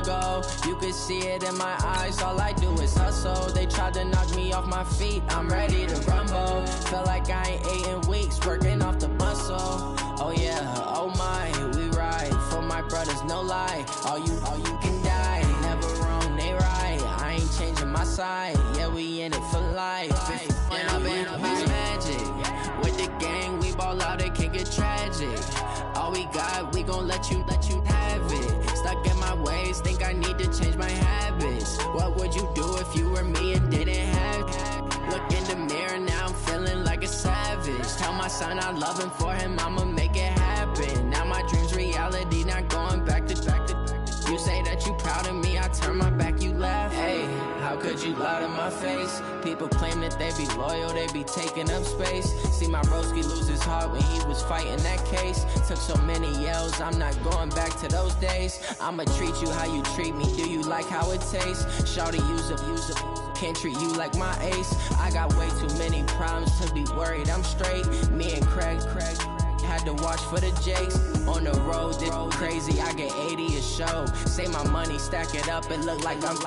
struggle. You can see it in my eyes, all I do is hustle. They tried to knock me off my feet, I'm ready to rumble. Feel like I ain't ate in weeks, working off the muscle. Oh yeah, oh my, we ride for my brothers, no lie. All you can die, never wrong, they right. I ain't changing my side, yeah, we in it for life. When I've been magic, with the gang, we ball out, it can get tragic. All we got, we gon' let you have it. Stuck in my ways, think I need to change my habits. What would you do if you were me and didn't have it? Look in the mirror, now I'm feeling like a savage. Tell my son I love him, for him I'ma make it happen. Now my dream's reality, not going back to. You say that you proud of me, I turn my back, you laugh. Hey, how could you lie to my face? People claim that they be loyal, they be taking up space. See my broski lose his heart when he was fighting that case. Took so many yells, I'm not going back to those days. I'ma treat you how you treat me, do you like how it tastes? Shawty, use up, can't treat you like my ace. I got way too many problems to be worried, I'm straight. Me and Craig had to watch for the Jakes. On the road, this crazy, I get 80 a show. Say my money, stack it up, it look like I'm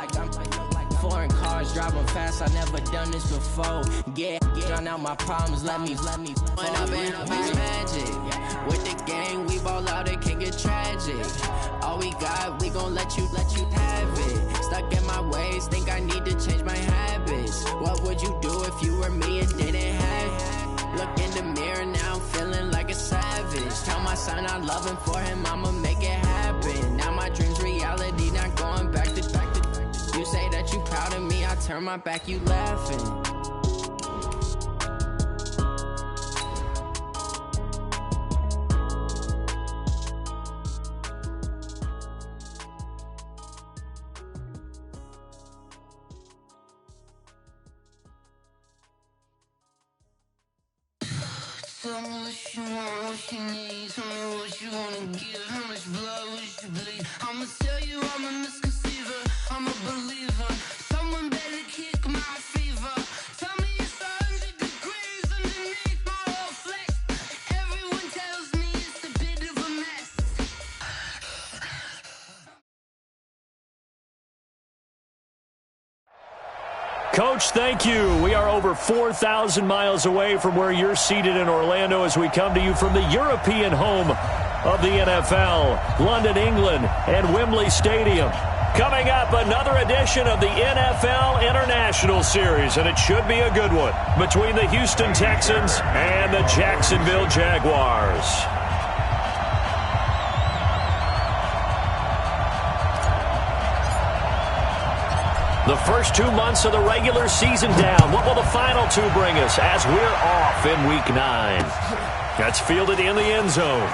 foreign cars, driving fast, I never done this before. Yeah, drown out my problems, let me. When I've been magic, with the gang, we ball out, it can get tragic. All we got, we gon' let you have it. Stuck in my ways, think I need to change my habits. What would you do if you were me and didn't have it? Look in the mirror, now I'm feeling like a savage. Tell my son I love him, for him I'ma make it happen. Now my dream's reality, not going back to. You say that you proud of me, I turn my back, you laughing. Tell me what you want, what you need. Tell me what you wanna give. How much blood would you bleed? I'ma tell you I'm a misconceiver, I'm a believer. Someone better kick my fever. Tell me it's 100 degrees underneath my whole flesh. Everyone tells me it's a bit of a mess. Coach, thank you. We are over 4,000 miles away from where you're seated in Orlando as we come to you from the European home of the NFL, London, England, and Wembley Stadium. Coming up, another edition of the NFL International Series, and it should be a good one, between the Houston Texans and the Jacksonville Jaguars. The first 2 months of the regular season down. What will the final two bring us as we're off in Week 9? That's fielded in the end zone.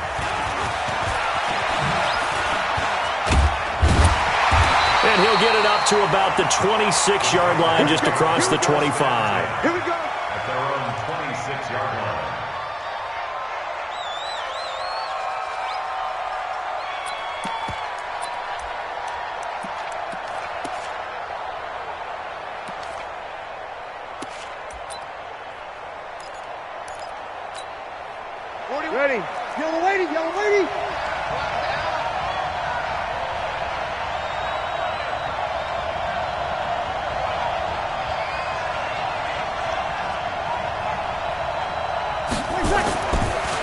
And he'll get it up to about the 26-yard line, just across the 25. Here we go. At their own 26-yard line. Ready. Yellow lady, yellow lady.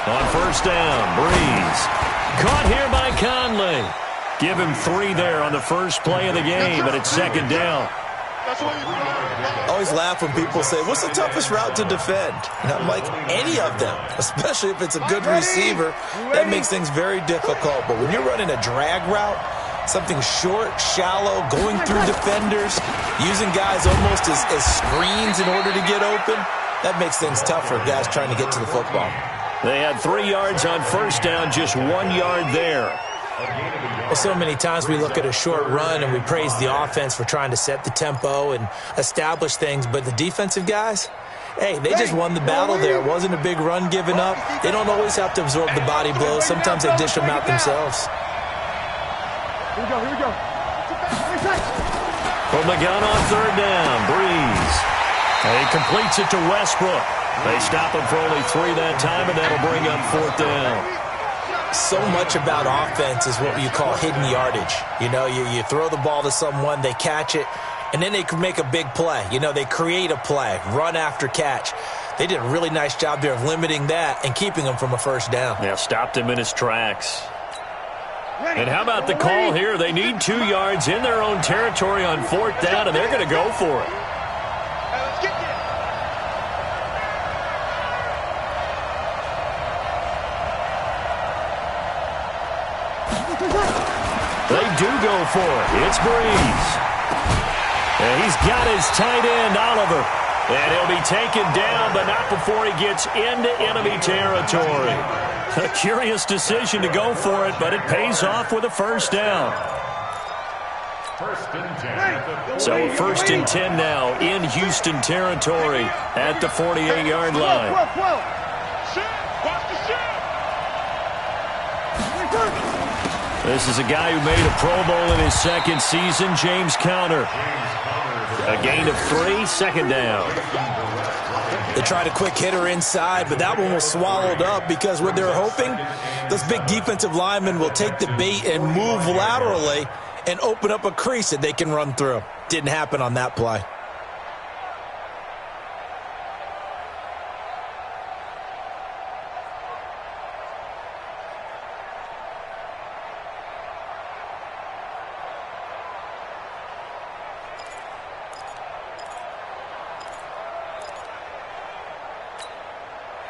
On first down, Breeze. Caught here by Conley. Give him 3 there on the first play of the game, but it's second down. I always laugh when people say, what's the toughest route to defend? And I'm like, any of them, especially if it's a good receiver. That makes things very difficult. But when you're running a drag route, something short, shallow, going through defenders, using guys almost as screens in order to get open, that makes things tough for guys trying to get to the football. They had 3 yards on first down, just 1 yard there. Well, so many times we look at a short run and we praise the offense for trying to set the tempo and establish things, but the defensive guys, hey, they just won the battle there. It wasn't a big run given up. They don't always have to absorb the body blows. Sometimes they dish them out themselves. Here we go, here we go. From the gun on third down, Breeze. He completes it to Westbrook. They stop him for only 3 that time, and that'll bring up fourth down. So much about offense is what you call hidden yardage. You know, you throw the ball to someone, they catch it, and then they can make a big play. You know, they create a play, run after catch. They did a really nice job there of limiting that and keeping him from a first down. Yeah, stopped him in his tracks. And how about the call here? They need 2 yards in their own territory on 4th down, and they're going to go for it. They do go for it. It's Breeze. And he's got his tight end, Oliver. And he'll be taken down, but not before he gets into enemy territory. A curious decision to go for it, but it pays off with a first down. First and 10. So a 1st and 10 now in Houston territory at the 48-yard line. This is a guy who made a Pro Bowl in his 2nd season, James Conner. A gain of 3, 2nd down. They tried a quick hitter inside, but that one was swallowed up because what they're hoping, those big defensive linemen will take the bait and move laterally and open up a crease that they can run through. Didn't happen on that play.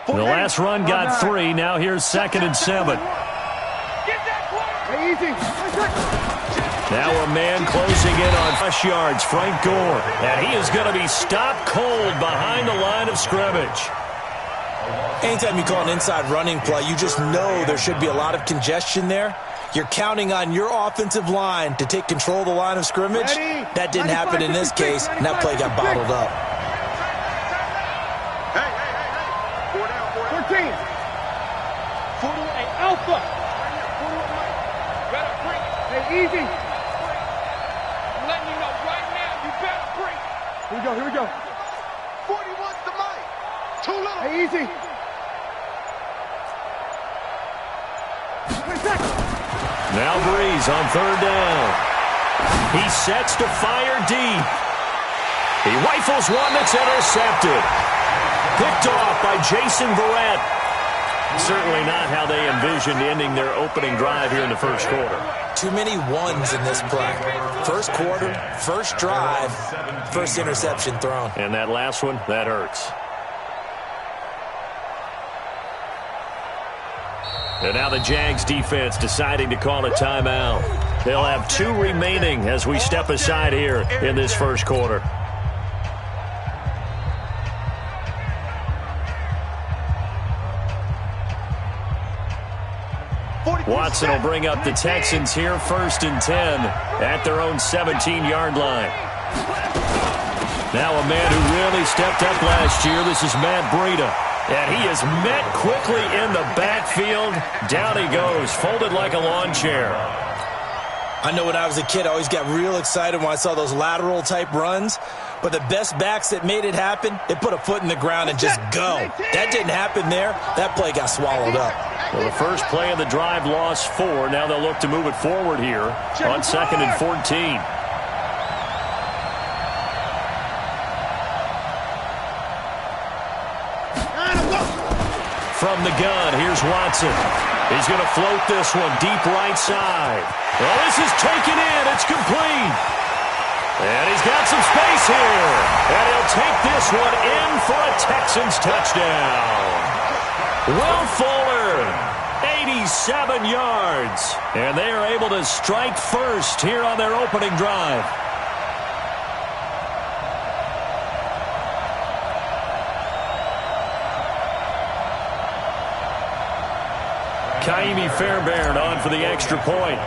The last run got 3. Now here's 2nd and 7. Now a man closing in on rush yards, Frank Gore. And he is going to be stopped cold behind the line of scrimmage. Anytime you call an inside running play, you just know there should be a lot of congestion there. You're counting on your offensive line to take control of the line of scrimmage. That didn't happen in this case, and that play got bottled up. 14. 48 Alpha. Hey, easy. I'm letting you know right now, you better break. Here we go. 41's the mic. Too little. Hey, easy. Now Breeze on 3rd down. He sets to fire deep. He rifles one that's intercepted. Picked off by Jason Verrett. Certainly not how they envisioned ending their opening drive here in the 1st quarter. Too many ones in this play. 1st quarter, 1st drive, 1st interception thrown. And that last one, that hurts. And now the Jags defense deciding to call a timeout. They'll have 2 remaining as we step aside here in this 1st quarter. Watson will bring up the Texans here, 1st and 10 at their own 17-yard line. Now a man who really stepped up last year. This is Matt Breida. And he is met quickly in the backfield. Down he goes, folded like a lawn chair. I know when I was a kid, I always got real excited when I saw those lateral-type runs. But the best backs that made it happen, they put a foot in the ground and just go. That didn't happen there. That play got swallowed up. Well, the first play of the drive lost 4. Now they'll look to move it forward here on 2nd and 14. From the gun, here's Watson. He's going to float this one deep right side. Well, this is taken in. It's complete. And he's got some space here. And he'll take this one in for a Texans touchdown. Will Fuller, 87 yards. And they are able to strike first here on their opening drive. Kaimi Fairbairn on for the extra point.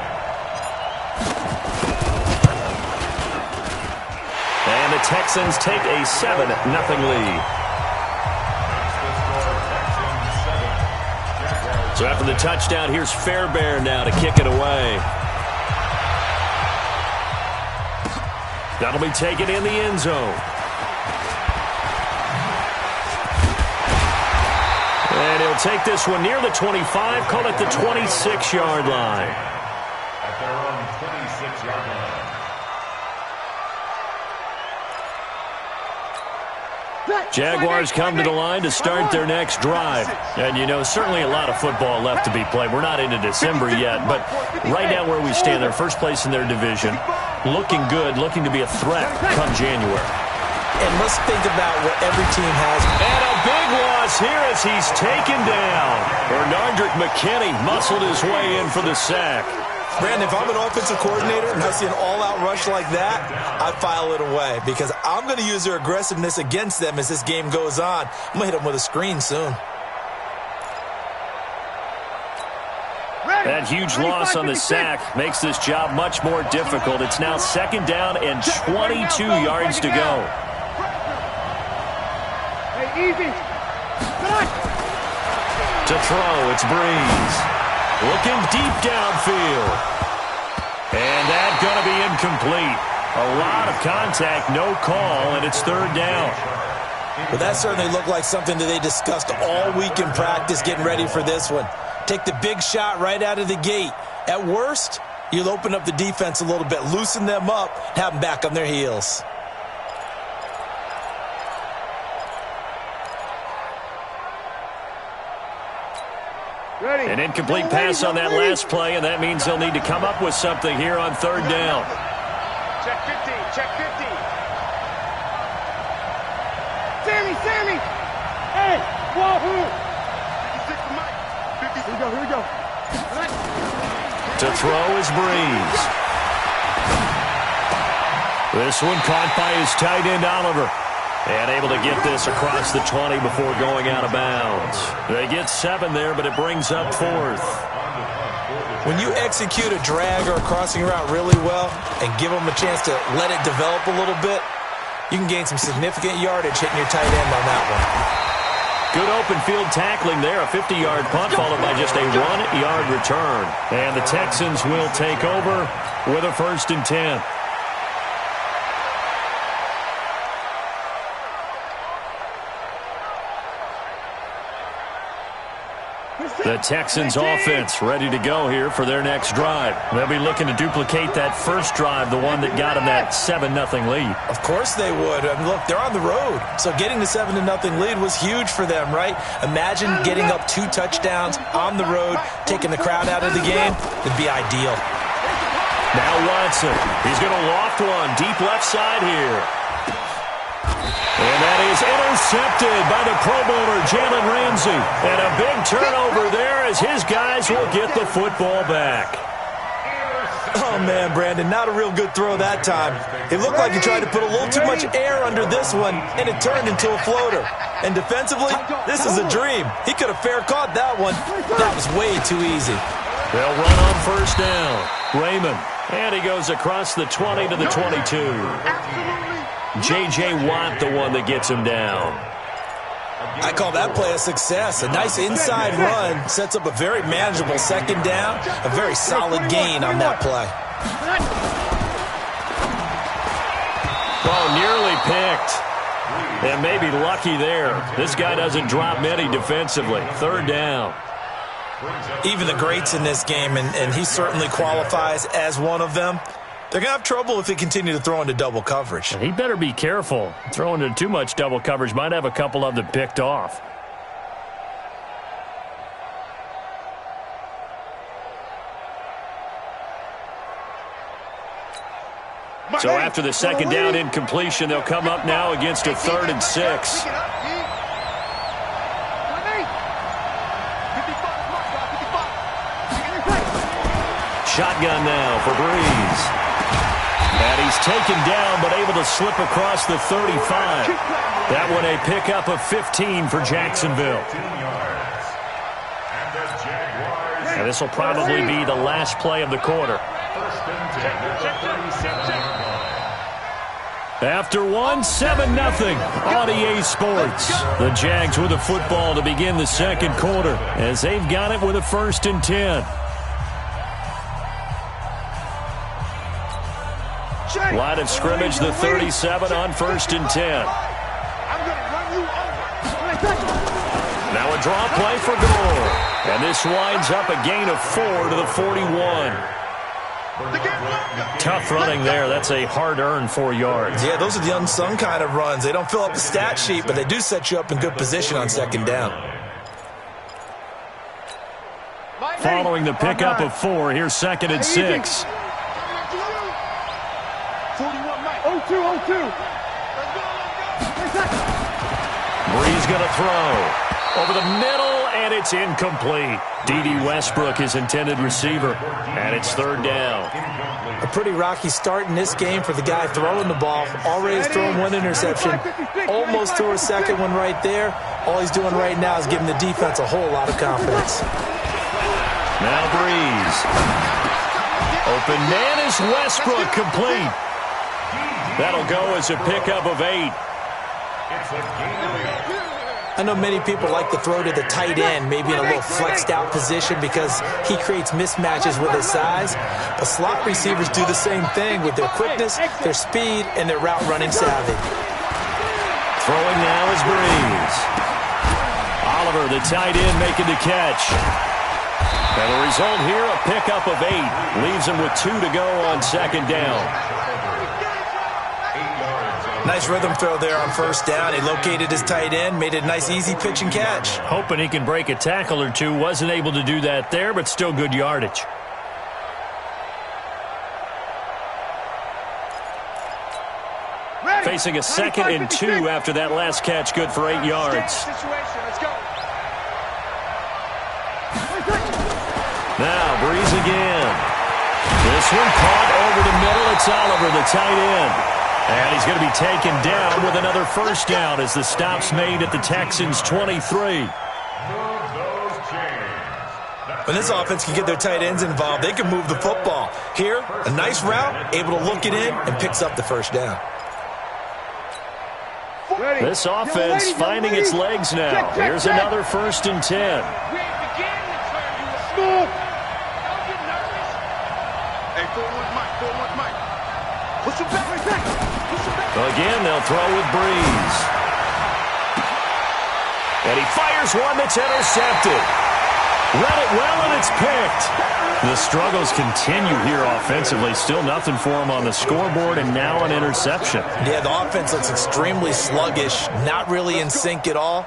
And the Texans take a 7-0 lead. So after the touchdown, here's Fairbairn now to kick it away. That'll be taken in the end zone. And he'll take this one near the 25, call it the 26-yard line. At their own 26-yard line. Jaguars come to the line to start their next drive. And, you know, certainly a lot of football left to be played. We're not into December yet, but right now where we stand, they're first place in their division, looking good, looking to be a threat come January. And let's think about what every team has. And a big loss here as he's taken down. Bernardrick McKinney muscled his way in for the sack. Brandon, if I'm an offensive coordinator and I see an all-out rush like that, I file it away because I'm going to use their aggressiveness against them as this game goes on. I'm going to hit them with a screen soon. That huge loss on the sack makes this job much more difficult. It's now second down and 22 yards to go. Hey, easy. To throw, it's Breeze. Looking deep downfield. And that's going to be incomplete. A lot of contact, no call, and it's third down. Well, that certainly looked like something that they discussed all week in practice getting ready for this one. Take the big shot right out of the gate. At worst, you'll open up the defense a little bit, loosen them up, have them back on their heels. An incomplete pass on that last play, and that means they'll need to come up with something here on third down. Check 50, check 50. Sammy! Hey, wahoo! 56 Mike. Here we go. To throw is Breeze. This one caught by his tight end, Oliver. And able to get this across the 20 before going out of bounds. They get 7 there, but it brings up fourth. When you execute a drag or a crossing route really well and give them a chance to let it develop a little bit, you can gain some significant yardage hitting your tight end on that one. Good open field tackling there. A 50-yard punt followed by just a 1-yard return. And the Texans will take over with a 1st and 10. The Texans offense ready to go here for their next drive. They'll be looking to duplicate that first drive, the one that got them that 7-0 lead. Of course they would. I mean, look, they're on the road. So getting the 7-0 lead was huge for them, right? Imagine getting up 2 touchdowns on the road, taking the crowd out of the game. It'd be ideal. Now Watson. He's going to loft one deep left side here. And that is intercepted by the Pro Bowler, Jalen Ramsey. And a big turnover there as his guys will get the football back. Oh, man, Brandon, not a real good throw that time. It looked like he tried to put a little too much air under this one, and it turned into a floater. And defensively, this is a dream. He could have fair caught that one. That was way too easy. They'll run on first down. Raymond. And he goes across the 20 to the 22. J.J. Watt, the one that gets him down. I call that play a success. A nice inside run sets up a very manageable second down. A very solid gain on that play. Oh, nearly picked. And maybe lucky there. This guy doesn't drop many defensively. Third down. Even the greats in this game, and he certainly qualifies as one of them, they're going to have trouble if they continue to throw into double coverage. He better be careful. Throwing into too much double coverage might have a couple of them picked off. So after the second down incompletion, they'll come up now against a 3rd and 6. Shotgun now for Breeze. And he's taken down, but able to slip across the 35. That one a pickup of 15 for Jacksonville. And this will probably be the last play of the quarter. After one, 7-0 on EA Sports. The Jags with the football to begin the second quarter as they've got it with a 1st and 10. Line of scrimmage, the 37 on 1st and 10. Now a draw play for goal. And this winds up a gain of 4 to the 41. Tough running there. That's a hard-earned 4 yards. Yeah, those are the unsung kind of runs. They don't fill up the stat sheet, but they do set you up in good position on second down. Following the pickup of 4, here's 2nd and 6. 0-2. Breeze going to throw. Over the middle, and it's incomplete. D.D. Westbrook, his intended receiver, and it's 3rd down. A pretty rocky start in this game for the guy throwing the ball. Already has thrown 1 interception. Almost threw a 2nd one right there. All he's doing right now is giving the defense a whole lot of confidence. Now Breeze. Open man is Westbrook, complete. That'll go as a pickup of 8. I know many people like to throw to the tight end, maybe in a little flexed out position because he creates mismatches with his size. But slot receivers do the same thing with their quickness, their speed, and their route running savvy. Throwing now is Breeze. Oliver, the tight end, making the catch. And the result here, a pickup of 8. Leaves him with 2 to go on 2nd down. Nice rhythm throw there on 1st down. He located his tight end, made it a nice easy pitch and catch. Hoping he can break a tackle or two. Wasn't able to do that there, but still good yardage. Facing a 2nd and 2 after that last catch, good for 8 yards. Now Breeze again. This one caught over the middle. It's Oliver, the tight end. And he's going to be taken down with another 1st down as the stop's made at the Texans' 23. When this offense can get their tight ends involved, they can move the football. Here, a nice route, able to look it in, and picks up the 1st down. This offense finding its legs now. Here's another 1st and 10. Again, they'll throw with Breeze. And he fires one that's intercepted. Read it well, and it's picked. The struggles continue here offensively. Still nothing for him on the scoreboard, and now an interception. Yeah, the offense looks extremely sluggish, not really in sync at all.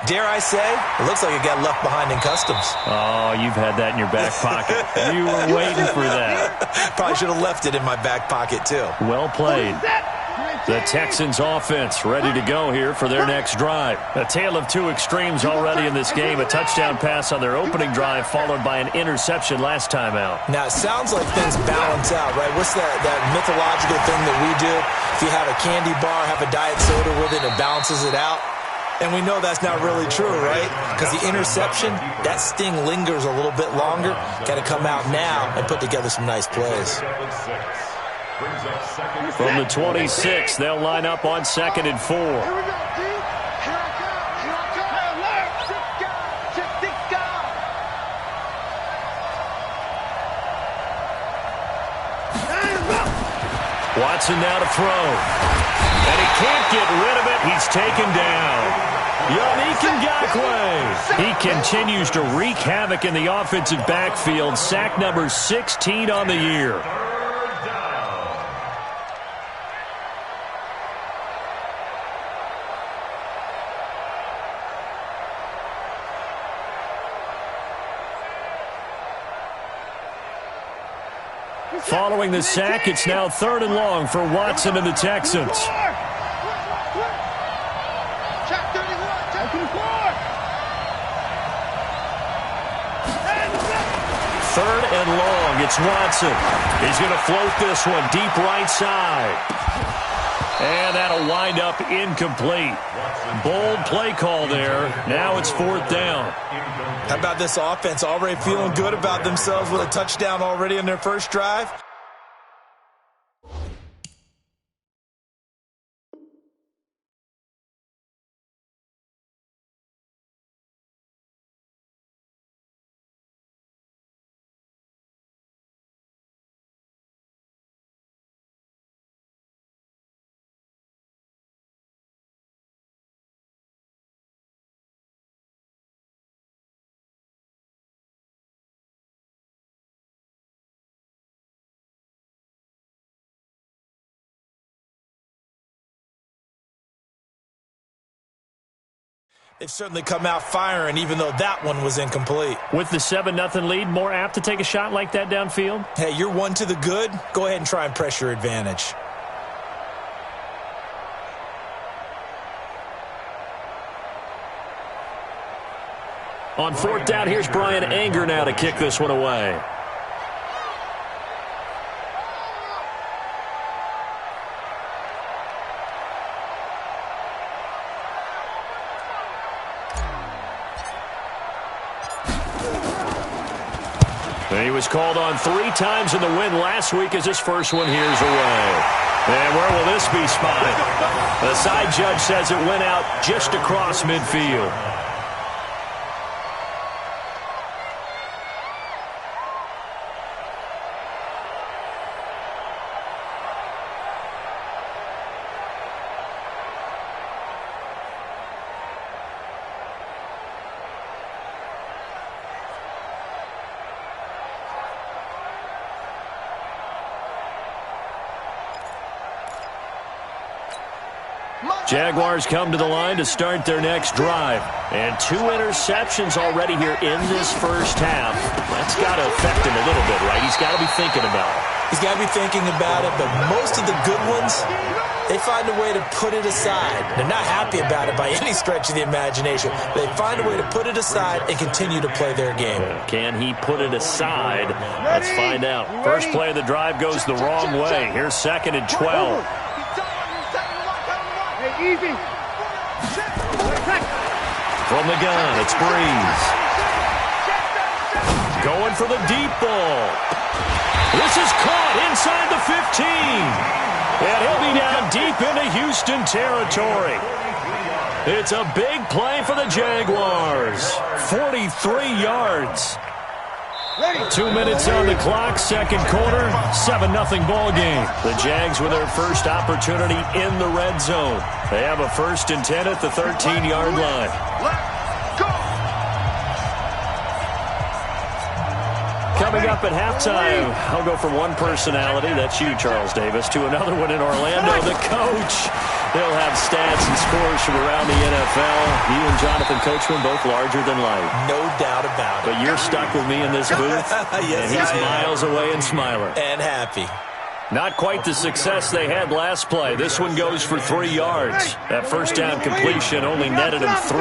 Dare I say, it looks like it got left behind in customs. Oh, you've had that in your back pocket. You were waiting for that. Probably should have left it in my back pocket, too. Well played. The Texans offense ready to go here for their next drive. A tale of 2 extremes already in this game. A touchdown pass on their opening drive followed by an interception last time out. Now, it sounds like things balance out, right? What's that mythological thing that we do? If you have a candy bar, have a diet soda with it, it balances it out. And we know that's not really true, right? Because the interception, that sting lingers a little bit longer. Got to come out now and put together some nice plays. From the 26, they'll line up on 2nd and 4. Watson now to throw. And he can't get rid of it. He's taken down. Yannick Ngakoue. He continues to wreak havoc in the offensive backfield. Sack number 16 on the year. Following the sack, it's now 3rd and long for Watson and the Texans. 3rd and long. It's Watson. He's going to float this one deep right side. And that'll wind up incomplete. Bold play call there. Now it's 4th down. How about this offense already feeling good about themselves with a touchdown already in their first drive? They've certainly come out firing, even though that one was incomplete. With the 7-0 lead, more apt to take a shot like that downfield? Hey, you're one to the good. Go ahead and try and press your advantage. On 4th down, here's Brian Anger now to kick this one away. And he was called on 3 times in the win last week as his first one here's away. And where will this be spotted? The side judge says it went out just across midfield. Jaguars come to the line to start their next drive. And 2 interceptions already here in this first half. That's got to affect him a little bit, right? He's got to be thinking about it. He's got to be thinking about it, but most of the good ones, they find a way to put it aside. They're not happy about it by any stretch of the imagination. They find a way to put it aside and continue to play their game. Can he put it aside? Let's find out. First play of the drive goes the wrong way. Here's 2nd and 12. Easy. From the gun, it's Breeze. Going for the deep ball. This is caught inside the 15. And he'll be down deep into Houston territory. It's a big play for the Jaguars. 43 yards. 2 minutes on the clock, second quarter, 7-0 ball game. The Jags with their first opportunity in the red zone. They have a 1st and 10 at the 13-yard line. Coming up at halftime, I'll go from one personality, that's you, Charles Davis, to another one in Orlando, the coach. He'll have stats and scores from around the NFL. You and Jonathan Coachman both larger than life. No doubt about it. But you're stuck with me in this booth, yes, and he's miles away and smiling. And happy. Not quite the success they had last play. This one goes for 3 yards. That first down completion only netted him 3.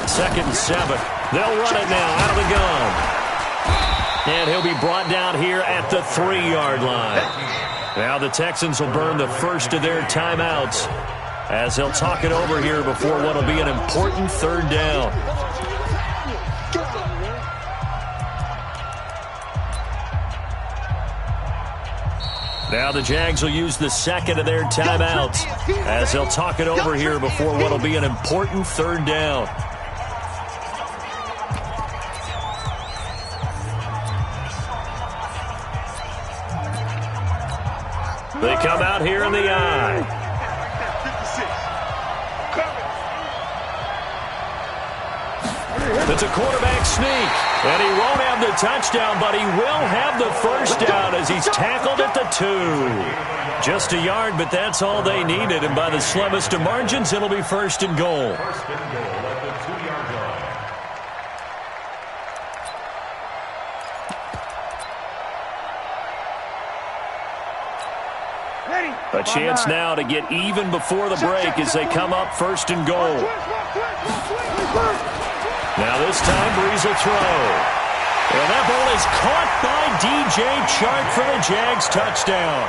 2nd and 7. They'll run it now out of the gun. And he'll be brought down here at the 3-yard line. Now the Texans will burn the first of their timeouts as they'll talk it over here before what will be an important 3rd down. Now the Jags will use the 2nd of their timeouts as they'll talk it over here before what will be an important 3rd down. They come out here in the eye. It's a quarterback sneak, and he won't have the touchdown, but he will have the first down as he's tackled at the 2. Just a yard, but that's all they needed, and by the slimmest of margins, it'll be 1st and goal. First and goal at the 2-yard line. A chance now to get even before the break as they come up 1st and goal. Now this time, Breeze will throw. And that ball is caught by DJ Chark for the Jags touchdown.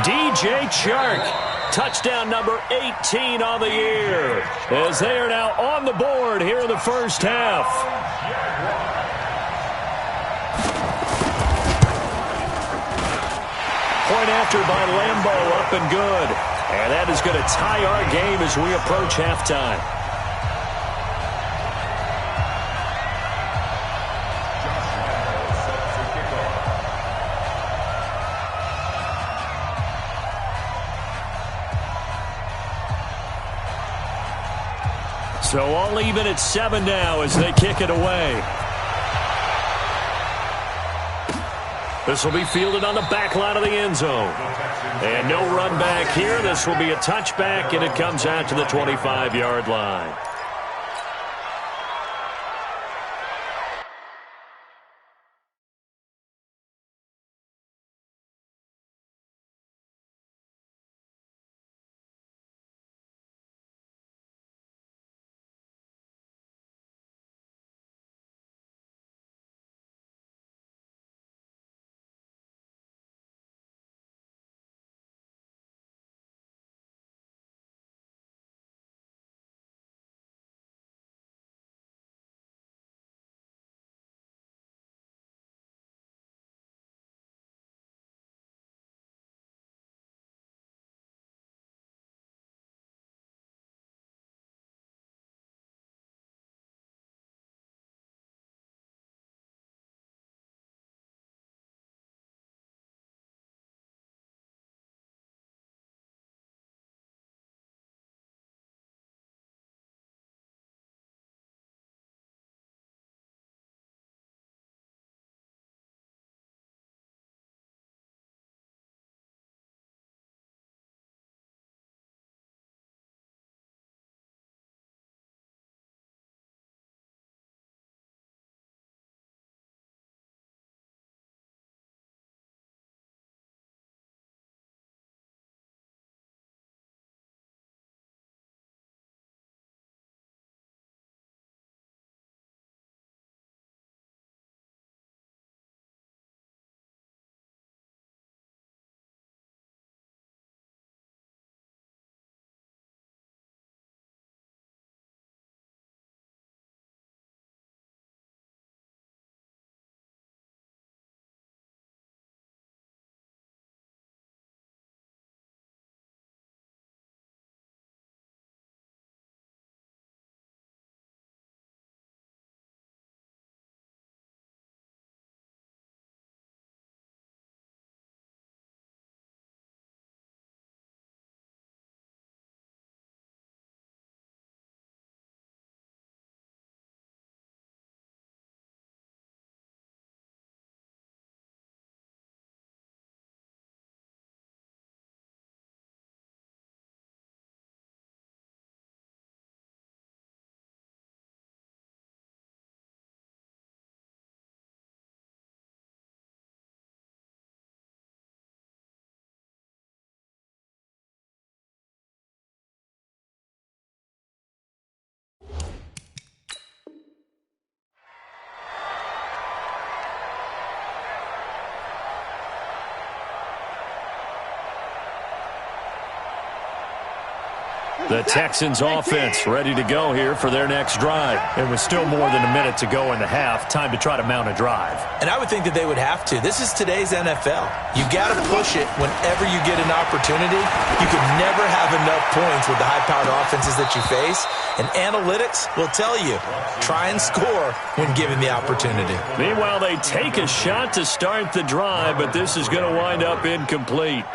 DJ Chark, touchdown number 18 on the year, as they are now on the board here in the first half. Point after by Lambeau, up and good. And that is going to tie our game as we approach halftime. So all even at 7 now as they kick it away. This will be fielded on the back line of the end zone. And no run back here. This will be a touchback, and it comes out to the 25-yard line. The Texans offense ready to go here for their next drive. And with still more than a minute to go in the half, time to try to mount a drive. And I would think that they would have to. This is today's NFL. You got to push it whenever you get an opportunity. You can never have enough points with the high-powered offenses that you face. And analytics will tell you, try and score when given the opportunity. Meanwhile, they take a shot to start the drive, but this is going to wind up incomplete.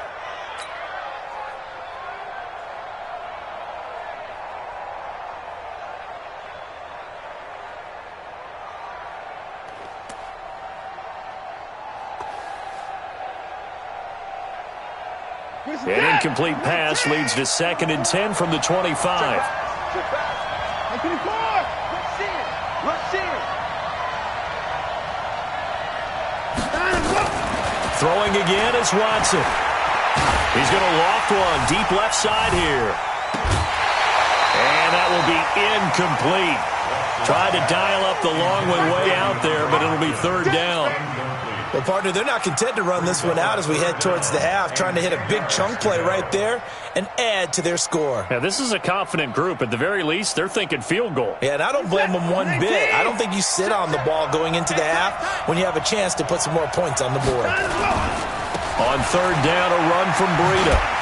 An incomplete pass leads to 2nd and 10 from the 25. Throwing again is Watson. He's going to loft one deep left side here. And that will be incomplete. Tried to dial up the long one way out there, but it'll be 3rd down. Well, partner, they're not content to run this one out as we head towards the half, trying to hit a big chunk play right there and add to their score. Yeah, this is a confident group. At the very least, they're thinking field goal. Yeah, and I don't blame them one bit. I don't think you sit on the ball going into the half when you have a chance to put some more points on the board. On 3rd down, a run from Breida.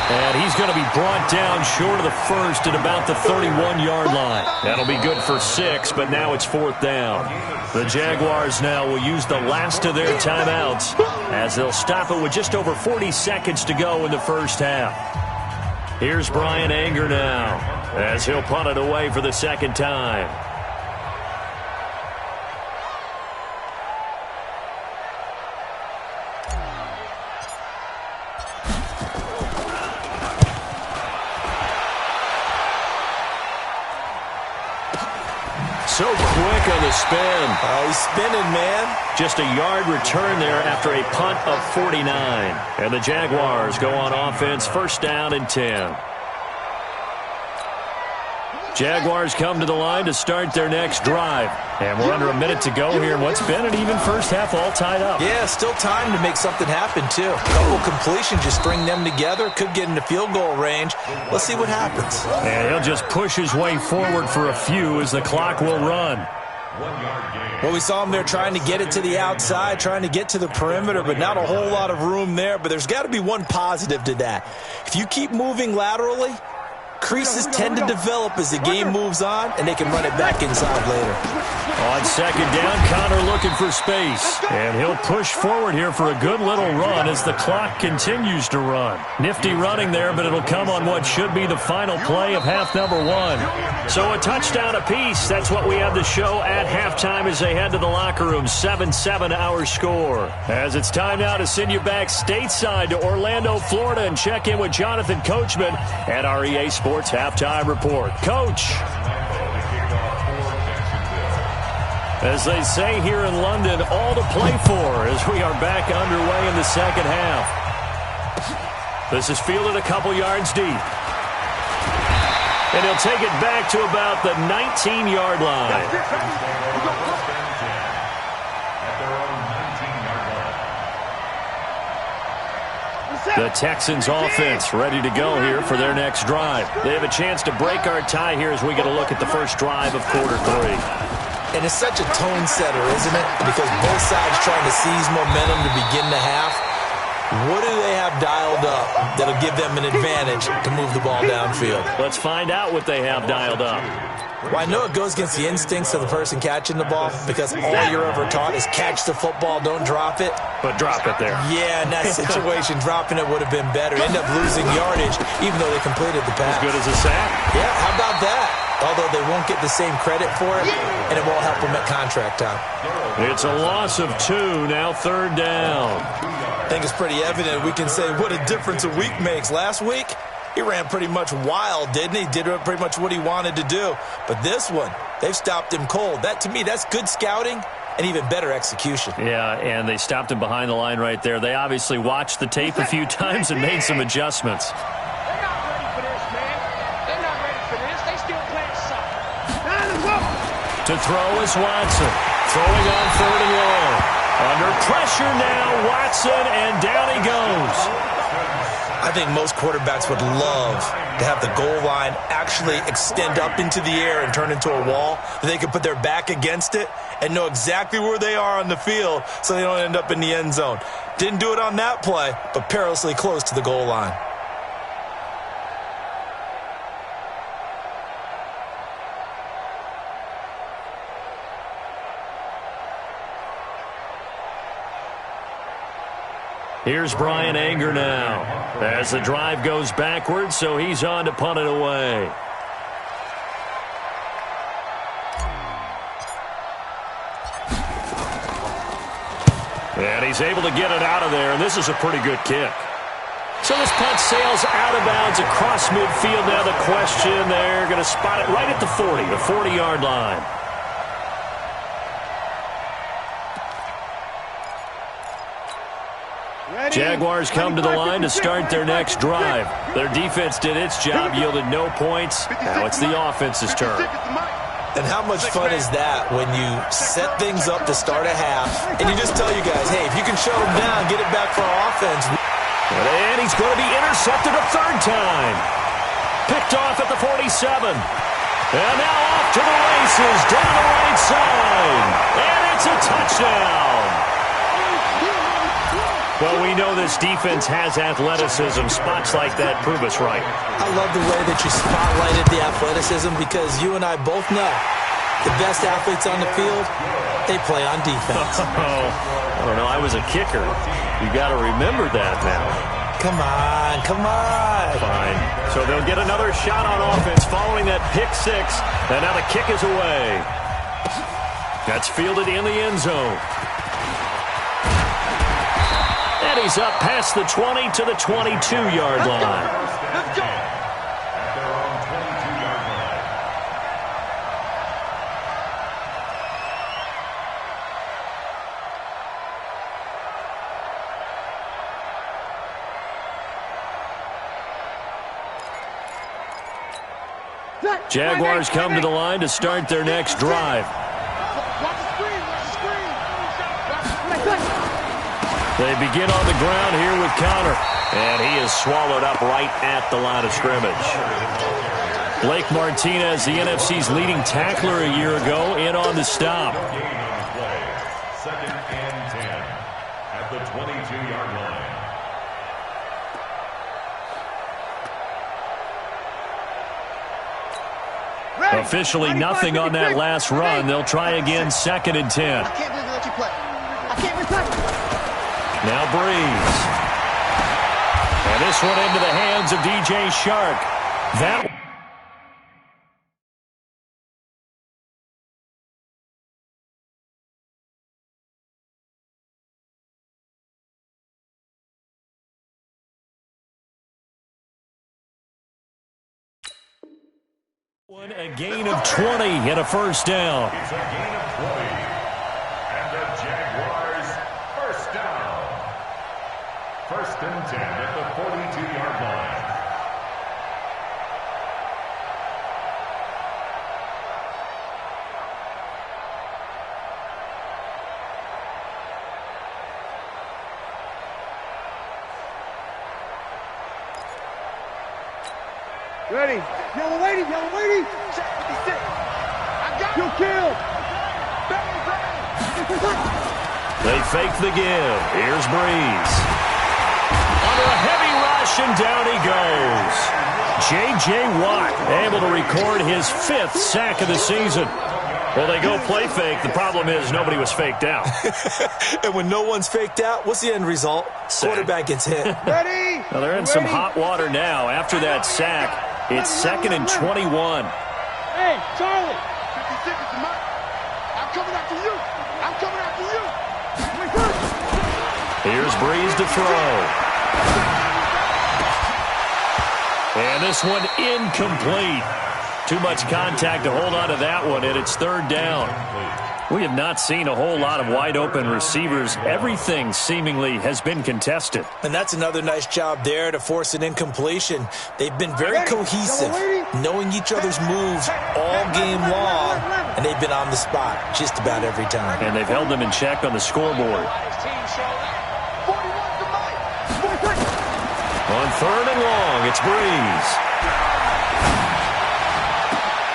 And he's going to be brought down short of the first at about the 31-yard line. That'll be good for 6, but now it's 4th down. The Jaguars now will use the last of their timeouts as they'll stop it with just over 40 seconds to go in the first half. Here's Brian Anger now as he'll punt it away for the 2nd time. so quick on the spin. He's spinning, man. Just a yard return there after a punt of 49. And the Jaguars go on offense, first down and 10. Jaguars come to the line to start their next drive. And we're under a minute to go here in what's been an even first half, all tied up. Yeah, still time to make something happen, too. A couple completions, just string them together. Could get into field goal range. Let's see what happens. And he'll just push his way forward for a few as the clock will run. Well, we saw him there trying to get it to the outside, trying to get to the perimeter, but not a whole lot of room there. But there's got to be one positive to that. If you keep moving laterally, creases tend to develop as the game moves on, and they can run it back inside later. On second down, Connor looking for space. And he'll push forward here for a good little run as the clock continues to run. Nifty running there, but it'll come on what should be the final play of half number one. So a touchdown apiece. That's what we have to show at halftime as they head to the locker room. 7-7 our score. As it's time now to send you back stateside to Orlando, Florida, and check in with Jonathan Coachman at our EA Sports Halftime Report. Coach. As they say here in London, all to play for as we are back underway in the second half. This is fielded a couple yards deep. And he'll take it back to about the 19-yard line. The Texans offense ready to go here for their next drive. They have a chance to break our tie here as we get a look at the first drive of quarter three. And it's such a tone setter, isn't it? Because both sides trying to seize momentum to begin the half. What do they have dialed up that'll give them an advantage to move the ball downfield? Let's find out what they have dialed up. Well, I know it goes against the instincts of the person catching the ball because all you're ever taught is catch the football, don't drop it. But drop it there. Yeah, in that situation, dropping it would have been better. End up losing yardage, even though they completed the pass. As good as a sack. Yeah, how about that? Although they won't get the same credit for it, and it won't help them at contract time. It's a loss of 2, now third down. I think it's pretty evident. We can say what a difference a week makes. Last week, he ran pretty much wild, didn't he? Did pretty much what he wanted to do. But this one, they've stopped him cold. That, to me, that's good scouting and even better execution. Yeah, and they stopped him behind the line right there. They obviously watched the tape a few times and made some adjustments. They're not ready for this, man. They're not ready for this. They still playing soccer. To throw is Watson. Throwing on third and long. Under pressure now, Watson, and down he goes. I think most quarterbacks would love to have the goal line actually extend up into the air and turn into a wall. They can put their back against it and know exactly where they are on the field so they don't end up in the end zone. Didn't do it on that play, but perilously close to the goal line. Here's Brian Anger now as the drive goes backwards, so he's on to punt it away. And he's able to get it out of there, and this is a pretty good kick. So this punt sails out of bounds across midfield. Now the question, they're going to spot it right at the 40, the 40-yard line. Jaguars come to the line to start their next drive. Their defense did its job, yielded no points. Now it's the offense's turn. And how much fun is that when you set things up to start a half and you just tell you guys, hey, if you can shut them down, get it back for our offense. And he's going to be intercepted a third time. Picked off at the 47. And now off to the races down the right side. And it's a touchdown. Well, we know this defense has athleticism. Spots like that prove us right. I love the way that you spotlighted the athleticism because you and I both know the best athletes on the field, they play on defense. I don't know. I was a kicker. You got to remember that now. Come on, come on. Fine. So they'll get another shot on offense following that pick six. And now the kick is away. That's fielded in the end zone. And he's up past the 20 to the 22-yard line. Let's go. At their own 22-yard line. Jaguars come to the line to start their next drive. They begin on the ground here with Connor. And he is swallowed up right at the line of scrimmage. Blake Martinez, the NFC's leading tackler a year ago, in on the stop. Second and 10 at the 22-yard line. Officially nothing on that last run. They'll try again, second and 10. I can't believe they let you play. I can't return. Now Breeze. And this one into the hands of DJ Shark. That one, a gain of 20 and a first down. It's a gain of 20. And the Jaguars first down. First and 10 at the 42-yard line. Ready. Yellow lady, yellow lady. Check 56. I got You killed. They fake the give. Here's Breeze. Under a heavy rush, and down he goes. J.J. Watt able to record his 5th sack of the season. Well, they go play fake. The problem is nobody was faked out. And when no one's faked out, what's the end result? Sack. Quarterback gets hit. Ready. Now they're in some hot water now. After that sack, it's second and 21. Hey, Charlie. 56 is the mark. I'm coming after you. I'm coming after you. Here's Breeze to throw. And this one incomplete. Too much contact to hold on to that one, and it's third down. We have not seen a whole lot of wide-open receivers. Everything seemingly has been contested. And that's another nice job there to force an incompletion. They've been very cohesive, knowing each other's moves all game long, and they've been on the spot just about every time. And they've held them in check on the scoreboard. On third and long, it's Breeze.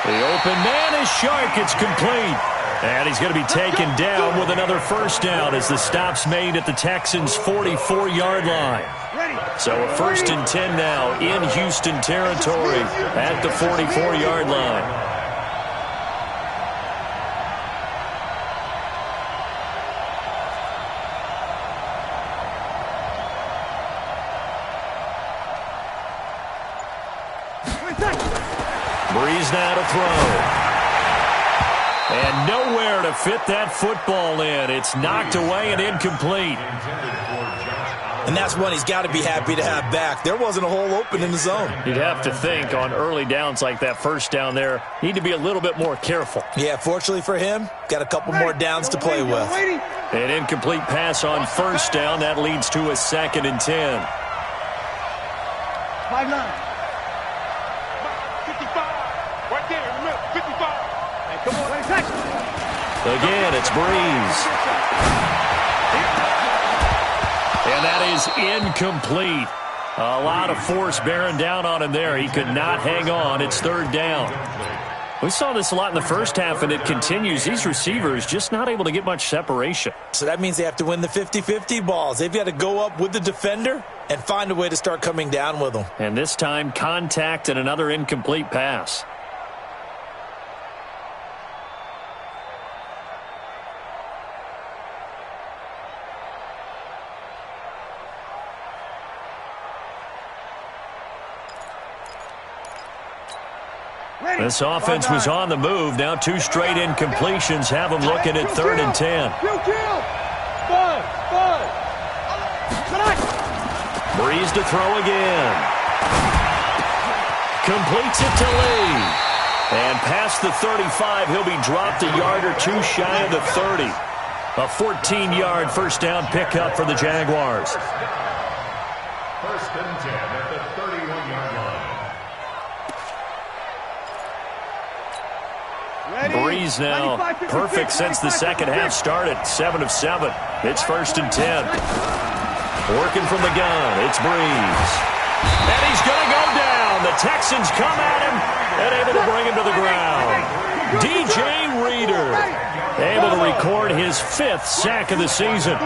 The open man is Shark. It's complete. And he's going to be taken down with another first down as the stop's made at the Texans' 44-yard line. So a first and 10 now in Houston territory at the 44-yard line. Breeze now to throw. And nowhere to fit that football in. It's knocked away and incomplete. And that's one he's got to be happy to have back. There wasn't a hole open in the zone. You'd have to think on early downs like that first down there, need to be a little bit more careful. Yeah, fortunately for him, got a couple more downs to play with. An incomplete pass on first down. That leads to a second and 10. 5-9. 55. Right there, remember, 55. Hey, come on, Again, it's Breeze. And that is incomplete. A lot of force bearing down on him there. He could not hang on. It's third down. We saw this a lot in the first half, and it continues. These receivers just not able to get much separation. So that means they have to win the 50-50 balls. They've got to go up with the defender and find a way to start coming down with them. And this time, contact and another incomplete pass. This offense was on the move. Now 2 straight incompletions have them looking at third and 10. Breeze to throw again. Completes it to Lee. And past the 35, he'll be dropped a yard or two shy of the 30. A 14-yard first down pickup for the Jaguars. First and 10 at the 31-yard line. Breeze now perfect since the second half started. 7 of 7. It's 1st and 10. Working from the gun. It's Breeze. And he's going to go down. The Texans come at him and able to bring him to the ground. DJ Reader able to record his 5th sack of the season.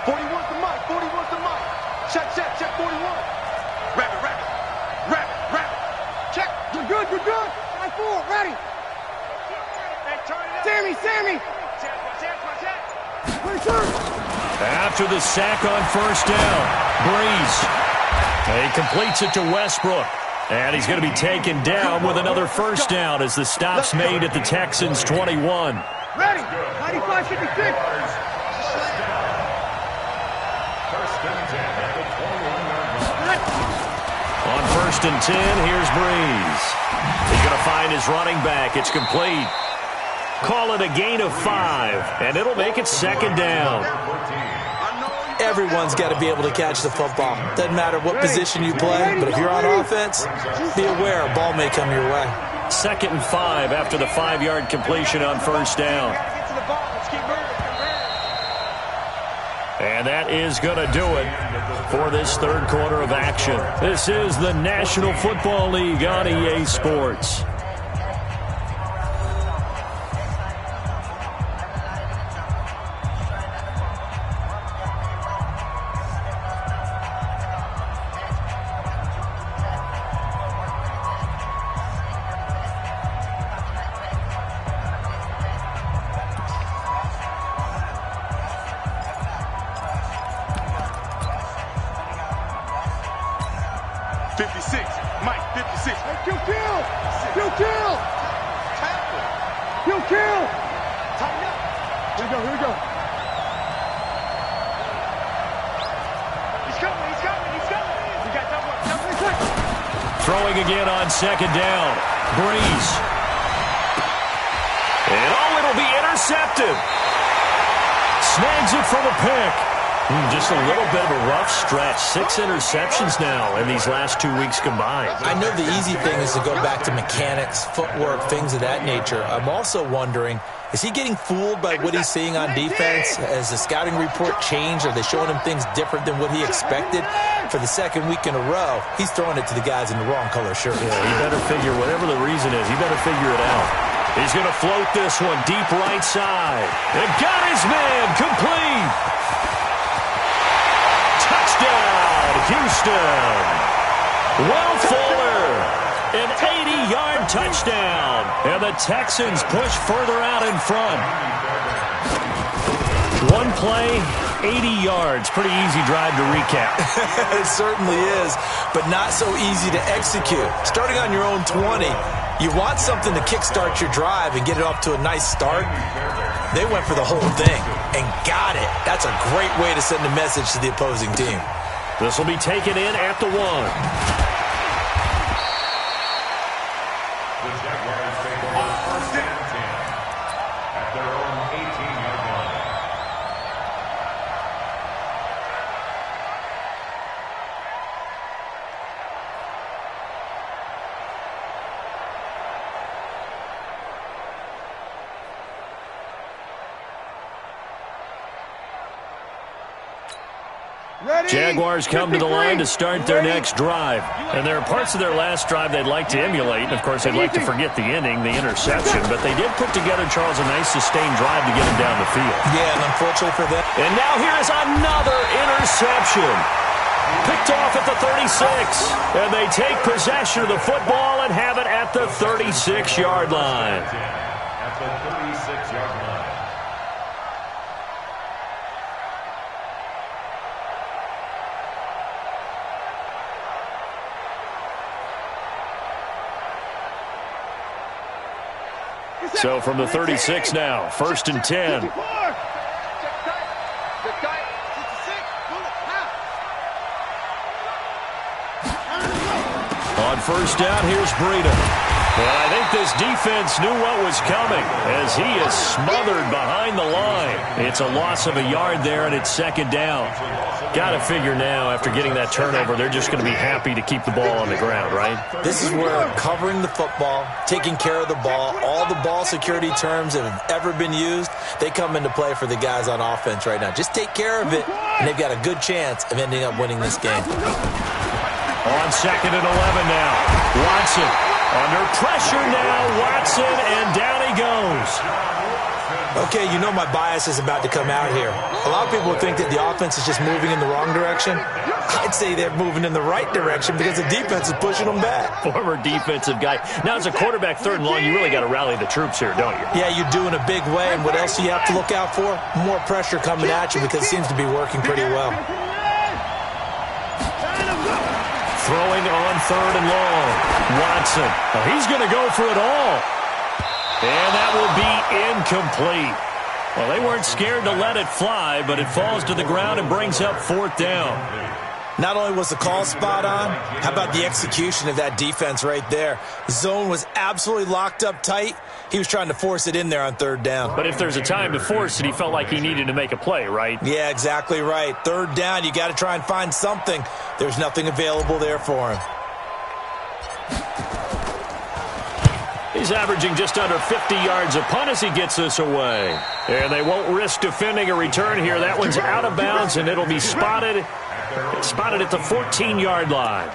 41's the mic. 41's the mic. Check 41. Rapid. Check. You're good. 9-4, ready. Hey, turn it up. Sammy. After the sack on 1st down, Breeze. He completes it to Westbrook. And he's going to be taken down with another 1st down as the stop's made at the Texans' 21. Ready. 95-56. On 1st and 10, here's Breeze. He's going to find his running back. It's complete. Call it a gain of 5, and it'll make it 2nd down. Everyone's got to be able to catch the football. Doesn't matter what position you play, but if you're on offense, be aware a ball may come your way. 2nd and 5 after the 5-yard completion on 1st down. And that is going to do it for this 3rd quarter of action. This is the National Football League on EA Sports. Here we go. He's coming. We got double. Throwing again on 2nd down. Breeze. And it'll be intercepted. Snags it for the pick. Just a little bit of a rough stretch. 6 interceptions now in these last 2 weeks combined. I know the easy thing is to go back to mechanics, footwork, things of that nature. I'm also wondering, is he getting fooled by what he's seeing on defense? Has the scouting report changed? Are they showing him things different than what he expected? For the 2nd week in a row, he's throwing it to the guys in the wrong color shirt. Yeah, he better figure, whatever the reason is, he better figure it out. He's going to float this one deep right side. And got his man complete. Touchdown, Houston. Will Fuller, an 80-yard touchdown. And the Texans push further out in front. One play, 80 yards. Pretty easy drive to recap. It certainly is, but not so easy to execute. Starting on your own 20, you want something to kickstart your drive and get it off to a nice start. They went for the whole thing and got it. That's a great way to send a message to the opposing team. This will be taken in at the 1. The Jaguars take over 1st and 10 at their own 18-yard line. Jaguars come to the line to start their next drive. And there are parts of their last drive they'd like to emulate. And, of course, they'd like to forget the ending, the interception. But they did put together, Charles, a nice sustained drive to get him down the field. Yeah, and unfortunately for them. And now here is another interception. Picked off at the 36. And they take possession of the football and have it at the 36-yard line. At the 36-yard line. So from the 36 now, 1st and 10. On 1st down, here's Breida. Well, I think this defense knew what was coming as he is smothered behind the line. It's a loss of a yard there, and it's second down. Got to figure now, after getting that turnover, they're just going to be happy to keep the ball on the ground, right? This is where covering the football, taking care of the ball, all the ball security terms that have ever been used, they come into play for the guys on offense right now. Just take care of it, and they've got a good chance of ending up winning this game. On second and 11 now. Watson under pressure now. Watson, and down he goes. Okay, you know my bias is about to come out here. A lot of people think that the offense is just moving in the wrong direction. I'd say they're moving in the right direction because the defense is pushing them back. Former defensive guy. Now, as a quarterback, third and long, you really got to rally the troops here, don't you? Yeah, you do in a big way. And what else do you have to look out for? More pressure coming at you because it seems to be working pretty well. Throwing on third and long. Watson. Oh, he's going to go for it all. And that will be incomplete. Well, they weren't scared to let it fly, but it falls to the ground and brings up fourth down. Not only was the call spot on, how about the execution of that defense right there? Zone was absolutely locked up tight. He was trying to force it in there on third down. But if there's a time to force it, he felt like he needed to make a play, right? Yeah, exactly right. Third down, you got to try and find something. There's nothing available there for him. He's averaging just under 50 yards a punt as he gets this away. And they won't risk defending a return here. That one's out of bounds, and it'll be spotted at the 14-yard line.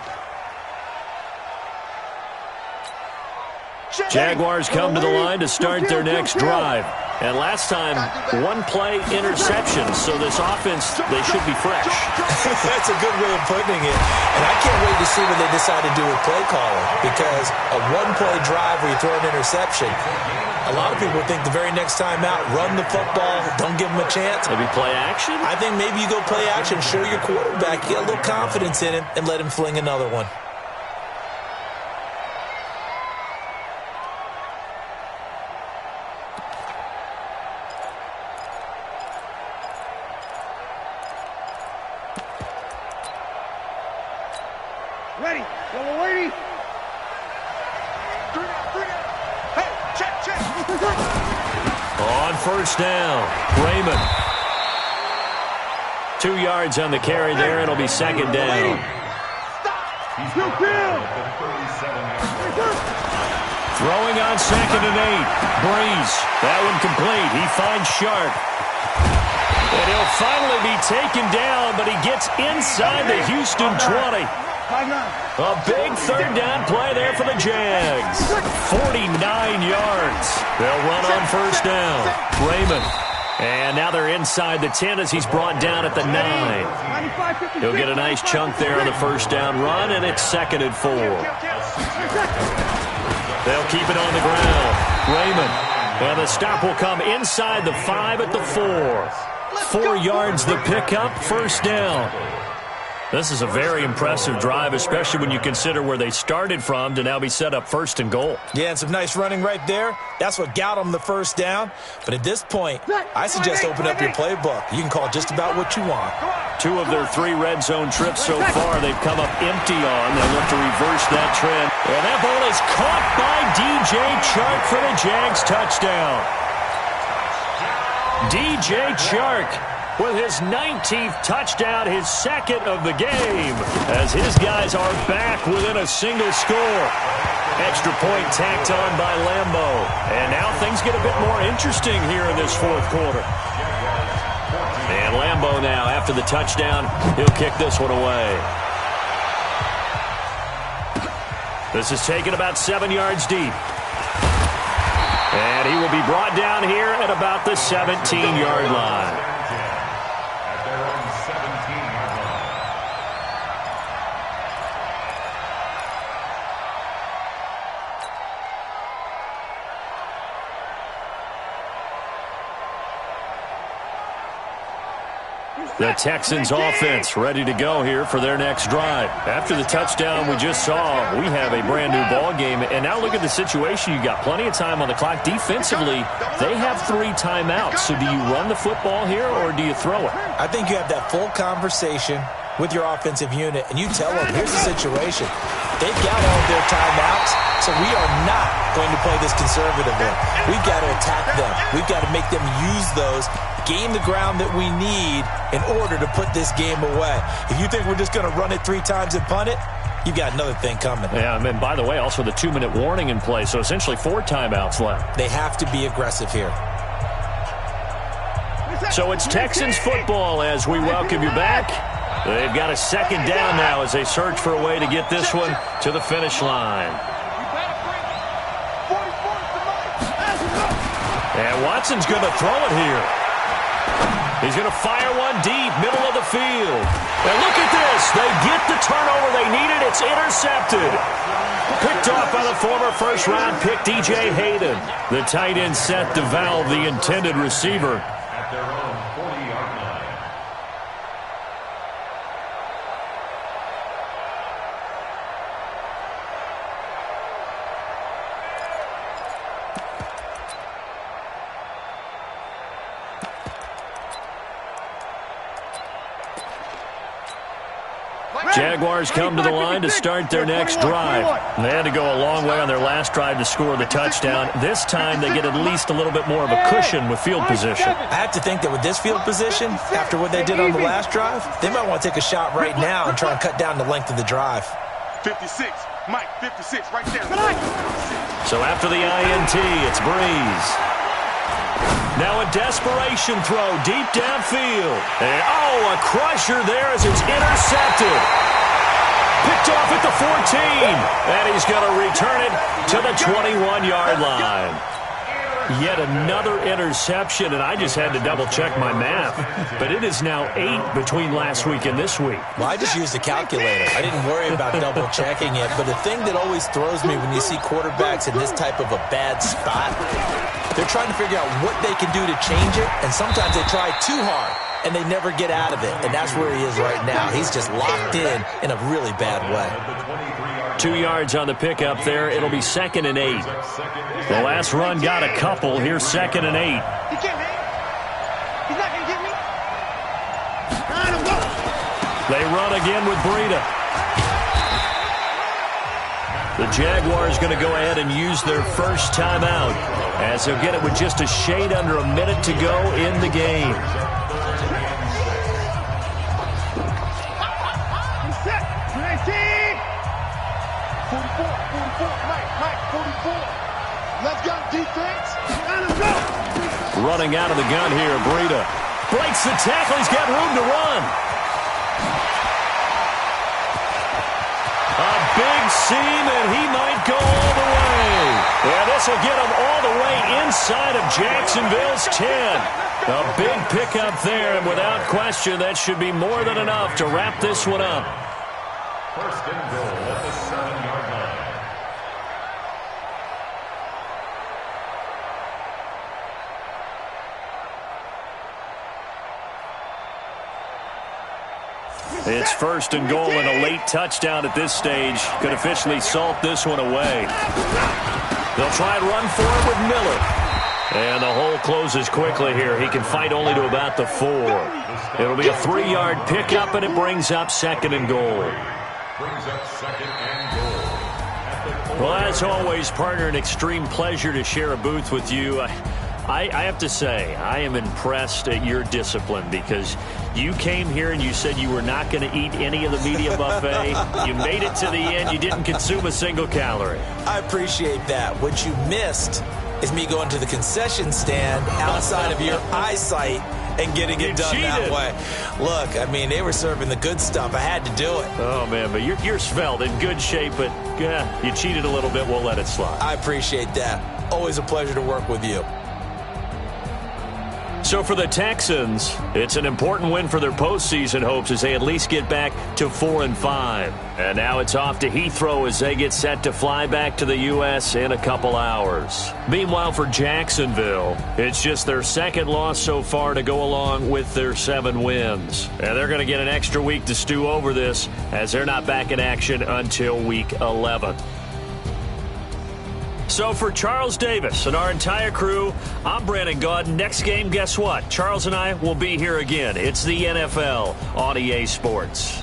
Jaguars come to the line to start their next drive. And last time, one-play interception, so this offense, they should be fresh. That's a good way of putting it. And I can't wait to see what they decide to do with play calling, because a one-play drive where you throw an interception, a lot of people think the very next time out, run the football, don't give them a chance. Maybe play action? I think maybe you go play action, show your quarterback, get a little confidence in him, and let him fling another one. Ready. Yellow lady. Hey, check. On first down, Raymond. 2 yards on the carry there. It'll be second down. Throwing on second and 8. Breeze. That one complete. He finds Sharp. And he'll finally be taken down, but he gets inside the Houston 20. A big third down play there for the Jags. 49 yards. They'll run on first down. Raymond. And now they're inside the 10 as he's brought down at the 9. He'll get a nice chunk there on the first down run, and it's second and 4. They'll keep it on the ground. Raymond. And the stop will come inside the 5 at the 4. 4 yards the pickup, first down. This is a very impressive drive, especially when you consider where they started from to now be set up first and goal. Yeah, and some nice running right there. That's what got them the first down. But at this point, I suggest open up your playbook. You can call just about what you want. 2 of their 3 red zone trips so far, they've come up empty on. They'll look to reverse that trend. And that ball is caught by DJ Chark for the Jags touchdown. DJ Chark with his 19th touchdown, his second of the game, as his guys are back within a single score. Extra point tacked on by Lambo. And now things get a bit more interesting here in this fourth quarter. And Lambo now, after the touchdown, he'll kick this one away. This is taken about 7 yards deep. And he will be brought down here at about the 17-yard line. The Texans offense ready to go here for their next drive. After the touchdown we just saw, we have a brand new ball game. And now look at the situation. You got plenty of time on the clock. Defensively, they have 3 timeouts. So do you run the football here or do you throw it? I think you have that full conversation with your offensive unit, and you tell them, here's the situation. They've got all of their timeouts, so we are not going to play this conservatively. We've got to attack them. We've got to make them use those, gain the ground that we need in order to put this game away. If you think we're just going to run it 3 times and punt it, you've got another thing coming. Yeah, and by the way, also the 2-minute warning in play, so essentially 4 timeouts left. They have to be aggressive here. So it's Texans football as we welcome you back. They've got a second down now as they search for a way to get this one to the finish line. And Watson's going to throw it here. He's going to fire one deep, middle of the field. And look at this. They get the turnover they needed. It's intercepted. Picked off by the former first-round pick, DJ Hayden. The tight end set to valve the intended receiver. At their own 40-yard line. Jaguars come to the line to start their next drive. They had to go a long way on their last drive to score the touchdown. This time they get at least a little bit more of a cushion with field position. I have to think that with this field position, after what they did on the last drive, they might want to take a shot right now and try and cut down the length of the drive. 56. Mike, 56, right there. So after the INT, it's Breeze. Now a desperation throw deep downfield. And, a crusher there as it's intercepted. Picked off at the 14. And he's going to return it to the 21-yard line. Yet another interception, and I just had to double-check my math. But it is now 8 between last week and this week. Well, I just used a calculator. I didn't worry about double-checking it. But the thing that always throws me when you see quarterbacks in this type of a bad spot, they're trying to figure out what they can do to change it, and sometimes they try too hard, and they never get out of it. And that's where he is right now. He's just locked in a really bad way. 2 yards on the pickup there. It'll be 2nd and 8. The last run got a couple. Here's 2nd and 8. He can't, man. He's not going to get me. They run again with Breida. The Jaguars going to go ahead and use their first timeout as they'll get it with just a shade under a minute to go in the game. Let's go, defense. Running out of the gun here, Breida. Breaks the tackle. He's got room to run. A big seam, and he might go all the way. Yeah, this will get him all the way inside of Jacksonville's 10. A big pickup there, and without question, that should be more than enough to wrap this one up. First and goal at the 7-yard line. It's first and goal, and a late touchdown at this stage could officially salt this one away. They'll try and run for it with Miller. And the hole closes quickly here. He can fight only to about the 4. It'll be a 3-yard pickup, and it brings up 2nd and goal. Brings up 2nd and goal. Well, as always, partner, an extreme pleasure to share a booth with you. I have to say, I am impressed at your discipline because you came here and you said you were not going to eat any of the media buffet. You made it to the end. You didn't consume a single calorie. I appreciate that. What you missed is me going to the concession stand outside of your eyesight and getting it done that way. Look, I mean, they were serving the good stuff. I had to do it. Oh, man, but you're svelte, in good shape, but you cheated a little bit. We'll let it slide. I appreciate that. Always a pleasure to work with you. So for the Texans, it's an important win for their postseason hopes as they at least get back to 4-5. And now it's off to Heathrow as they get set to fly back to the U.S. in a couple hours. Meanwhile, for Jacksonville, it's just their 2nd loss so far to go along with their 7 wins. And they're going to get an extra week to stew over this as they're not back in action until week 11. So for Charles Davis and our entire crew, I'm Brandon Gaudin. Next game, guess what? Charles and I will be here again. It's the NFL on EA Sports.